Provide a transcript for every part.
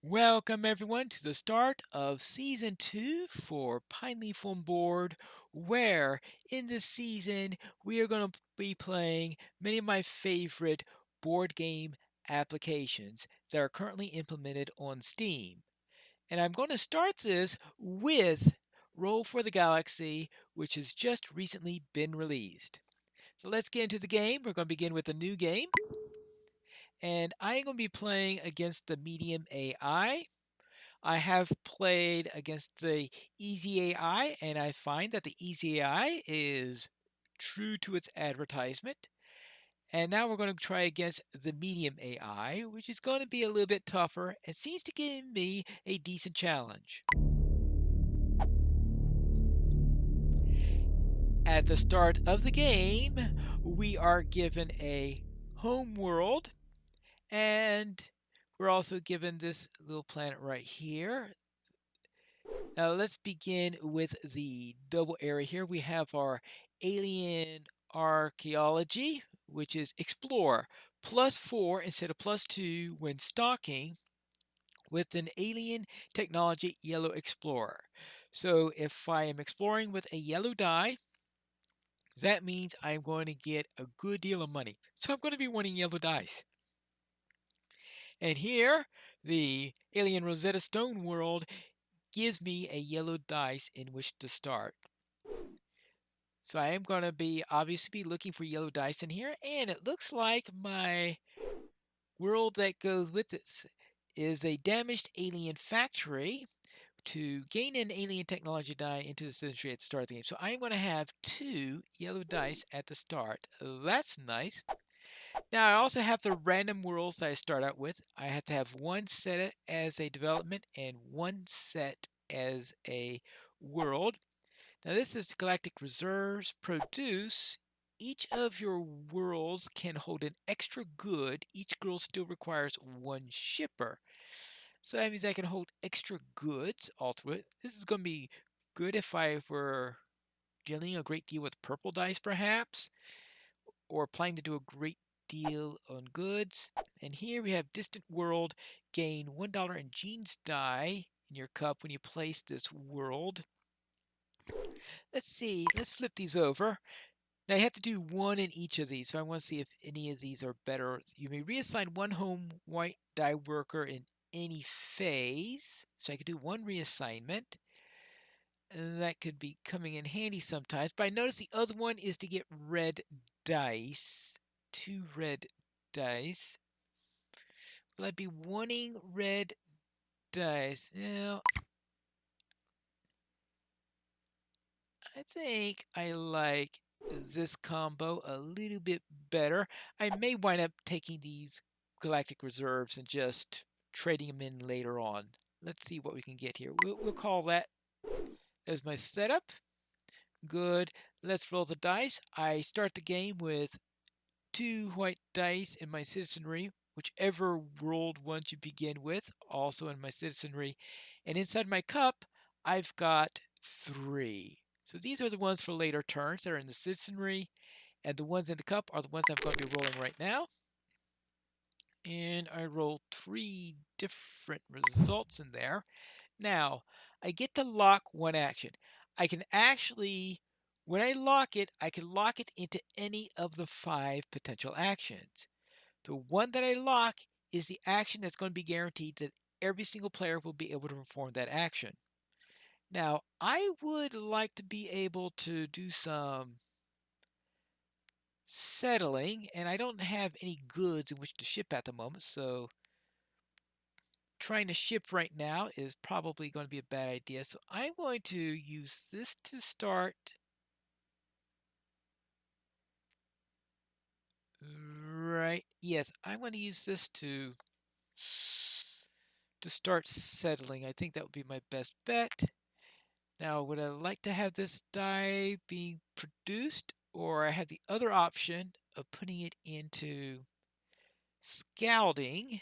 Welcome everyone to the start of Season 2 for Pineleaf on Board, where in this season we are going to be playing many of my favorite board game applications that are currently implemented on Steam. And I'm going to start this with Roll for the Galaxy, which has just recently been released. So let's get into the game. We're going to begin with a new game, and I'm going to be playing against the medium AI. I have played against the easy AI, and I find that the easy AI is true to its advertisement. And now we're going to try against the medium AI, which is going to be a little bit tougher and seems to give me a decent challenge. At the start of the game, we are given a home world, and we're also given this little planet right here. Now let's begin with the double area here. We have our alien archaeology, which is explore, +4 instead of +2 when stalking with an alien technology yellow explorer. So if I am exploring with a yellow die, that means I'm going to get a good deal of money. So I'm going to be wanting yellow dice. And here, the alien Rosetta Stone world gives me a yellow dice in which to start. So I am going to be obviously be looking for yellow dice in here, and it looks like my world that goes with this is a damaged alien factory to gain an alien technology die into the century at the start of the game. So I'm going to have 2 yellow dice at the start. That's nice. Now I also have the random worlds that I start out with. I have to have one set as a development and one set as a world. Now this is Galactic Reserves produce. Each of your worlds can hold an extra good. Each girl still requires one shipper. So that means I can hold extra goods all through it. This is going to be good if I were dealing a great deal with purple dice perhaps, or planning to do a great deal on goods. And here we have Distant World. Gain $1 in Gene's die in your cup when you place this world. Let's see, let's flip these over. Now you have to do one in each of these, so I want to see if any of these are better. You may reassign one home white die worker in any phase. So I could do one reassignment. And that could be coming in handy sometimes. But I notice the other one is to get red dice. 2 red dice. Will I be wanting red dice? Well, I think I like this combo a little bit better. I may wind up taking these galactic reserves and just trading them in later on. Let's see what we can get here. We'll call that as my setup. Good. Let's roll the dice. I start the game with 2 white dice in my citizenry, whichever world ones you begin with, also in my citizenry. And inside my cup, I've got 3. So these are the ones for later turns that are in the citizenry, and the ones in the cup are the ones I'm going to be rolling right now. And I roll 3 different results in there. Now, I get to lock one action. I can actually, when I lock it, I can lock it into any of the 5 potential actions. The one that I lock is the action that's going to be guaranteed that every single player will be able to perform that action. Now, I would like to be able to do some settling, and I don't have any goods in which to ship at the moment, so trying to ship right now is probably going to be a bad idea. So I'm going to use this to start. Right. Yes, I'm going to use this to start settling. I think that would be my best bet. Now, would I like to have this die being produced, or I have the other option of putting it into scouting?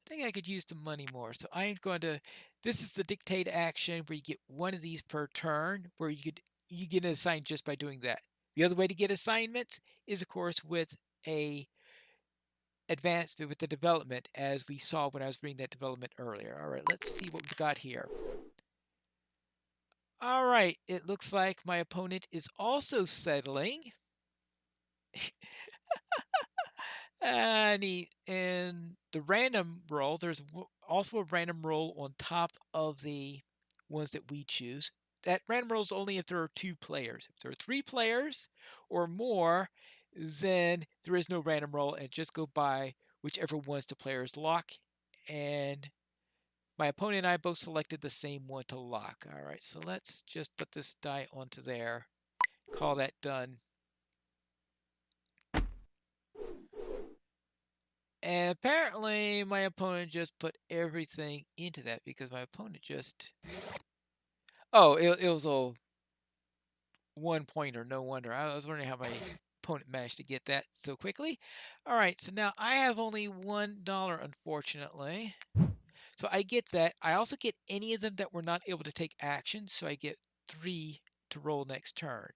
I think I could use the money more. So I'm going to, this is the dictate action where you get one of these per turn, where you get assigned just by doing that. The other way to get assignments is, of course, with a advancement with the development as we saw when I was reading that development earlier. All right, let's see what we've got here. All right, it looks like my opponent is also settling. And the random roll, there's also a random roll on top of the ones that we choose. That random roll is only if there are 2 players. If there are 3 players or more, then there is no random roll and just go by whichever ones the players lock. And my opponent and I both selected the same one to lock. All right, so let's just put this die onto there. Call that done. And apparently my opponent just put everything into that because my opponent just... Oh, it was a 1-pointer, no wonder. I was wondering how my opponent managed to get that so quickly. All right, so now I have only $1, unfortunately. So I get that. I also get any of them that were not able to take action, so I get 3 to roll next turn.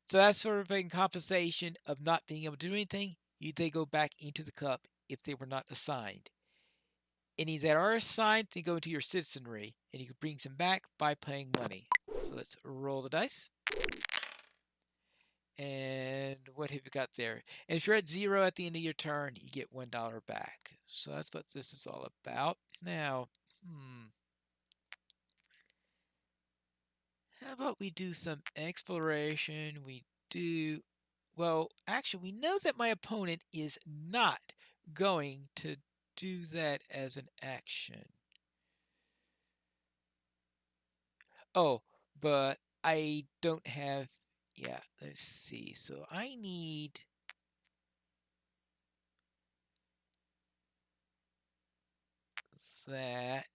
So that's sort of in compensation of not being able to do anything. They go back into the cup if they were not assigned. Any that are assigned, they go into your citizenry, and you can bring them back by paying money. So let's roll the dice. And what have you got there? And if you're at 0 at the end of your turn, you get $1 back. So that's what this is all about. Now, how about we do some exploration? Well, actually, we know that my opponent is not going to do that as an action. Oh, but I don't have... Yeah, let's see. So I need... that.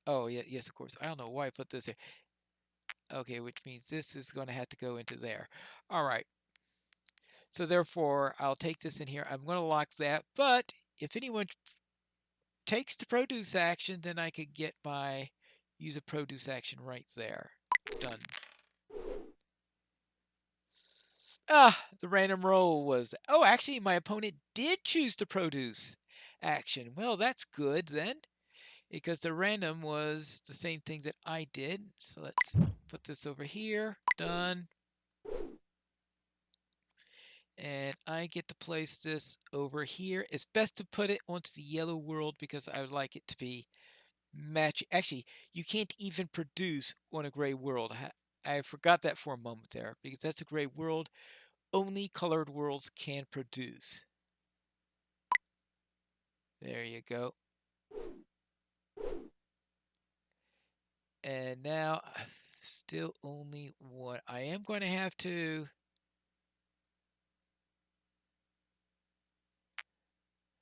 Oh, yeah, yes, of course. I don't know why I put this here. Okay, which means this is going to have to go into there. All right. So therefore, I'll take this in here. I'm going to lock that. But if anyone takes the produce action, then I could use a produce action right there. Done. The random roll was... Oh, actually, my opponent did choose the produce action. Well, that's good then, because the random was the same thing that I did. So let's put this over here. Done. And I get to place this over here. It's best to put it onto the yellow world because I would like it to be match. Actually, you can't even produce on a gray world. I forgot that for a moment there because that's a gray world. Only colored worlds can produce. There you go. And now still only one. I am going to have to...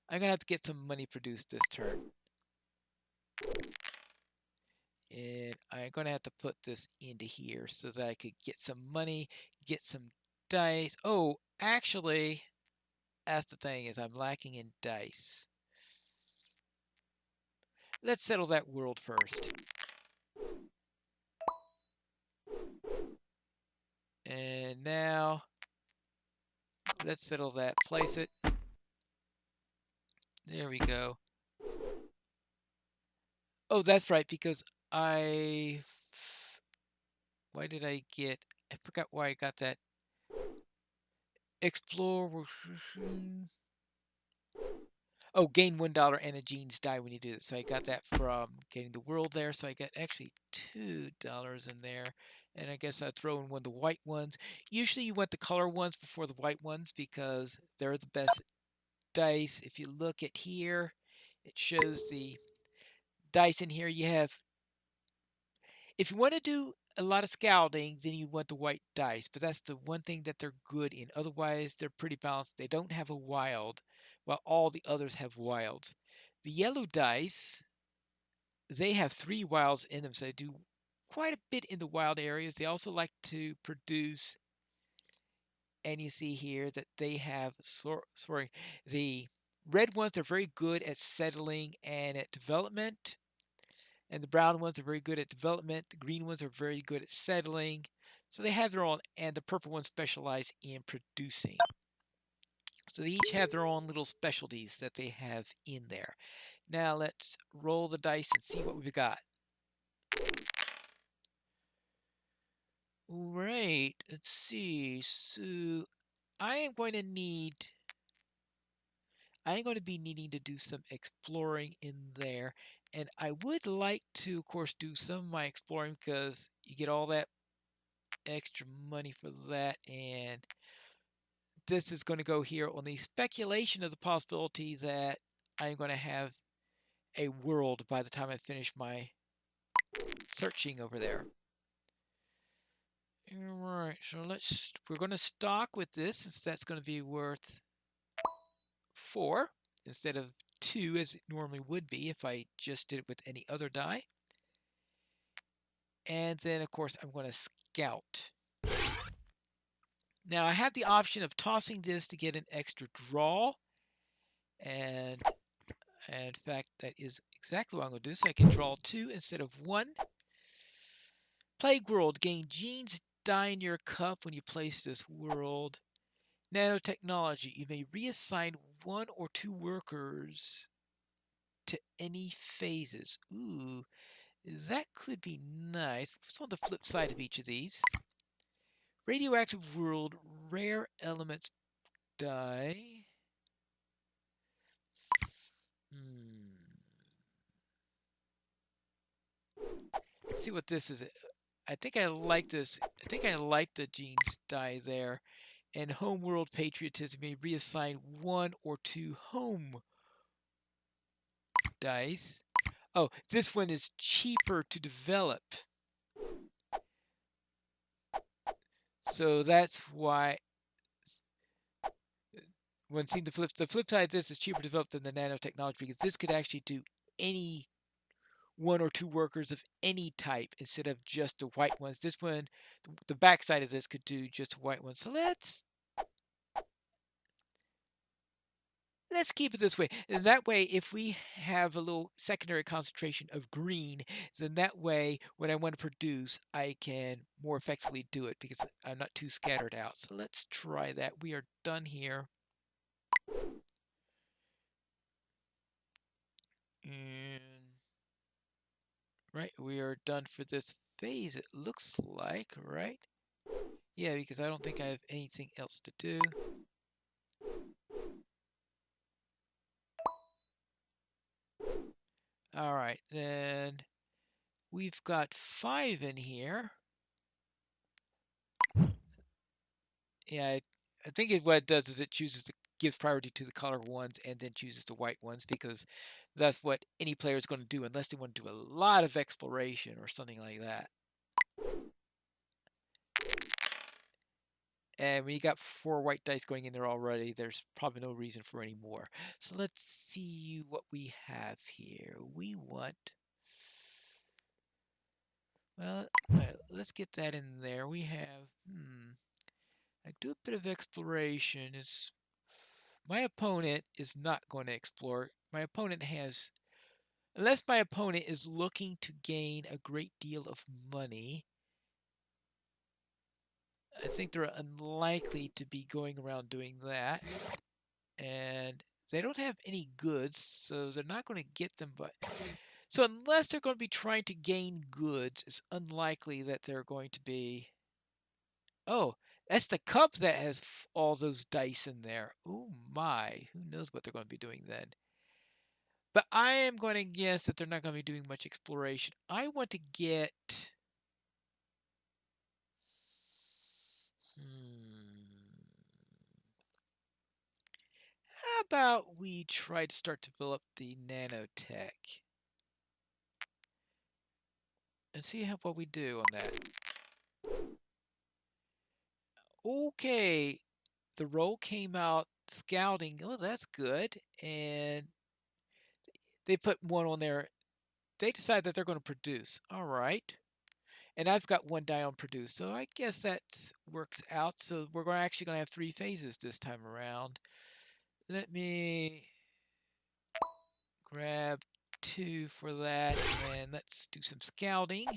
I'm going to have to get some money produced this turn. And I'm going to have to put this into here so that I could get some money, get some dice. Oh, actually, that's the thing, is I'm lacking in dice. Let's settle that world first. And now, let's settle that. Place it. There we go. Oh, that's right, because why did I get... I forgot why I got that. Explore... Oh, gain $1 and a genes die when you do it. So I got that from getting the world there. So I got actually $2 in there. And I guess I throw in one of the white ones. Usually you want the color ones before the white ones because they're the best dice. If you look at here, it shows the dice in here. You have... If you want to do a lot of scouting, then you want the white dice. But that's the one thing that they're good in. Otherwise, they're pretty balanced. They don't have a wild, while all the others have wilds. The yellow dice, they have 3 wilds in them, so they do quite a bit in the wild areas. They also like to produce, and you see here that they have sorry, the red ones are very good at settling and at development, and the brown ones are very good at development. The green ones are very good at settling. So they have their own, and the purple ones specialize in producing. So they each have their own little specialties that they have in there. Now let's roll the dice and see what we've got. All right, let's see. So I am going to need I'm going to be needing to do some exploring in there. And I would like to, of course, do some of my exploring because you get all that extra money for that. And this is going to go here on the speculation of the possibility that I'm going to have a world by the time I finish my searching over there. All right, so we're going to stock with this since that's going to be worth 4 instead of 2 as it normally would be if I just did it with any other die. And then, of course, I'm going to scout. Now, I have the option of tossing this to get an extra draw. And in fact, that is exactly what I'm going to do. So I can draw 2 instead of 1. Plague World. Gain genes die in your cup when you place this world. Nanotechnology. You may reassign 1 or 2 workers to any phases. Ooh, that could be nice. What's on the flip side of each of these? Radioactive world, rare elements die. Let's see what this is. I think I like this. I think I like the genes die there. And homeworld patriotism may reassign 1 or 2 home dice. Oh, this one is cheaper to develop. So that's why when seeing the flip side of this is cheaper to develop than the nanotechnology because this could actually do any 1 or 2 workers of any type instead of just the white ones. This one, the backside of this could do just white ones. So let's keep it this way. And that way, if we have a little secondary concentration of green, then that way, when I want to produce, I can more effectively do it because I'm not too scattered out. So let's try that. We are done here. And right, we are done for this phase, it looks like, right? Yeah, because I don't think I have anything else to do. All right, then we've got 5 in here. Yeah, I think what it does is it gives priority to the color ones and then chooses the white ones because that's what any player is going to do unless they want to do a lot of exploration or something like that. And when you got 4 white dice going in there already, there's probably no reason for any more. So let's see what we have here. We want... Well, let's get that in there. We have... I do a bit of exploration. My opponent is not going to explore. My opponent has... Unless my opponent is looking to gain a great deal of money, I think they're unlikely to be going around doing that. And they don't have any goods, so they're not going to get them. So unless they're going to be trying to gain goods, it's unlikely that they're going to be... Oh, that's the cup that has all those dice in there. Oh my, who knows what they're going to be doing then. But I am going to guess that they're not going to be doing much exploration. I want to get... How about we try to start to build up the nanotech? And see what we do on that. Okay, the roll came out scouting. Oh, that's good. And they put 1 on there. They decide that they're going to produce. All right. And I've got 1 die on produce. So I guess that works out. So we're actually going to have 3 phases this time around. Let me grab 2 for that. And let's do some scouting.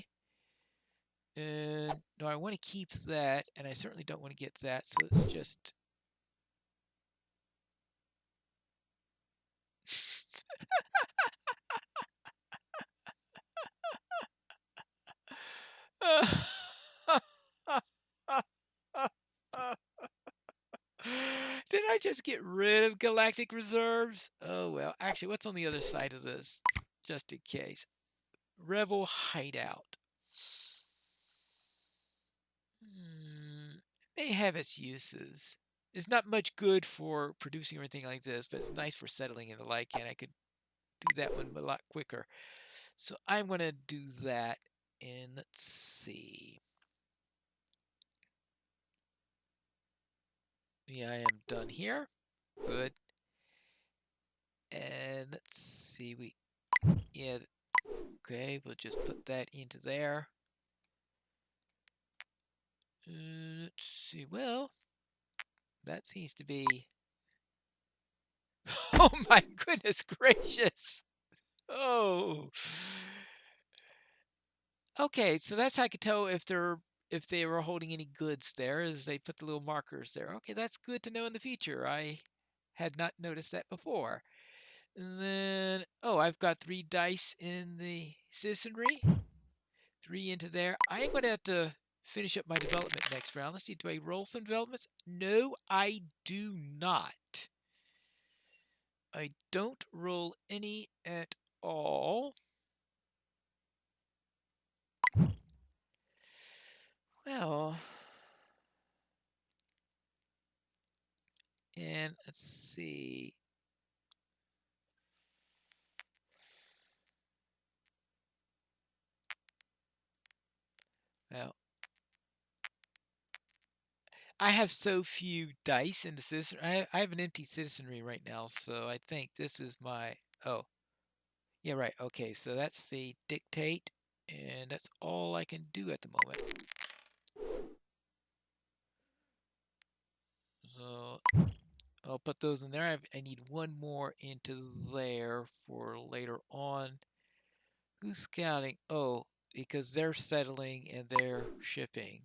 And no, I want to keep that. And I certainly don't want to get that. So let's just... Did I just get rid of galactic reserves? Oh well. Actually, what's on the other side of this? Just in case. Rebel hideout. May have its uses. It's not much good for producing or anything like this, but it's nice for settling in the Lycan. I could do that one a lot quicker. So I'm going to do that. And let's see. Yeah, I am done here. Good. And let's see. Yeah, okay, we'll just put that into there. Let's see. Well, that seems to be. Oh my goodness gracious! Oh. Okay, so that's how I could tell if they were holding any goods there, is they put the little markers there. Okay, that's good to know in the future. I had not noticed that before. And then, oh, I've got 3 dice in the citizenry. 3 into there. I am going to have to finish up my development next round. Let's see, do I roll some developments? No, I do not. I don't roll any at all. Well, and let's see. Well, I have so few dice in the citizen. I have an empty citizenry right now, so I think this is my. Oh, yeah, right. Okay, so that's the dictate, and that's all I can do at the moment. So I'll put those in there. I need one more into there for later on. Who's scouting? Oh, because they're settling and they're shipping.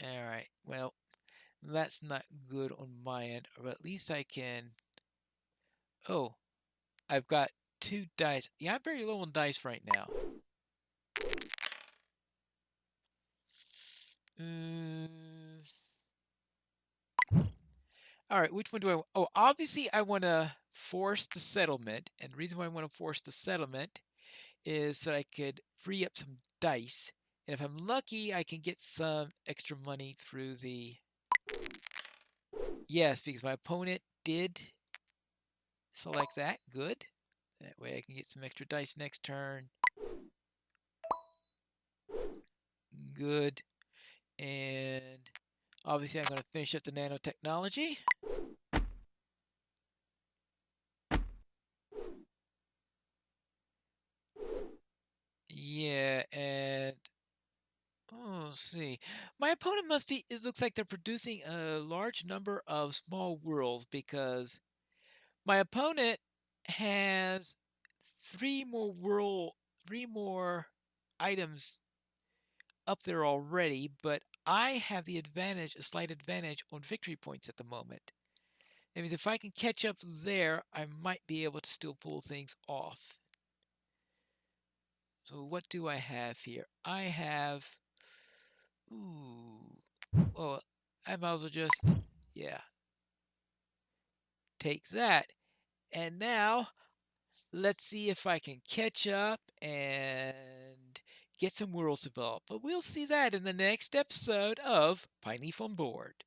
All right. Well, that's not good on my end, but at least I can. Oh, I've got 2 dice. Yeah, I'm very low on dice right now. All right, which one do I want? Oh, obviously I want to force the settlement. And the reason why I want to force the settlement is so I could free up some dice. And if I'm lucky, I can get some extra money through the... Yes, because my opponent did select that. Good. That way I can get some extra dice next turn. Good. And obviously I'm going to finish up the nanotechnology. Yeah, and oh, let's see. My opponent must be, it looks like they're producing a large number of small worlds because my opponent has 3 more items up there already, but I have the advantage, a slight advantage on victory points at the moment. That means if I can catch up there, I might be able to still pull things off. So what do I have here? I have, ooh, well, I might as well just, yeah, take that. And now let's see if I can catch up and get some worlds developed. But we'll see that in the next episode of Pineleaf on Board.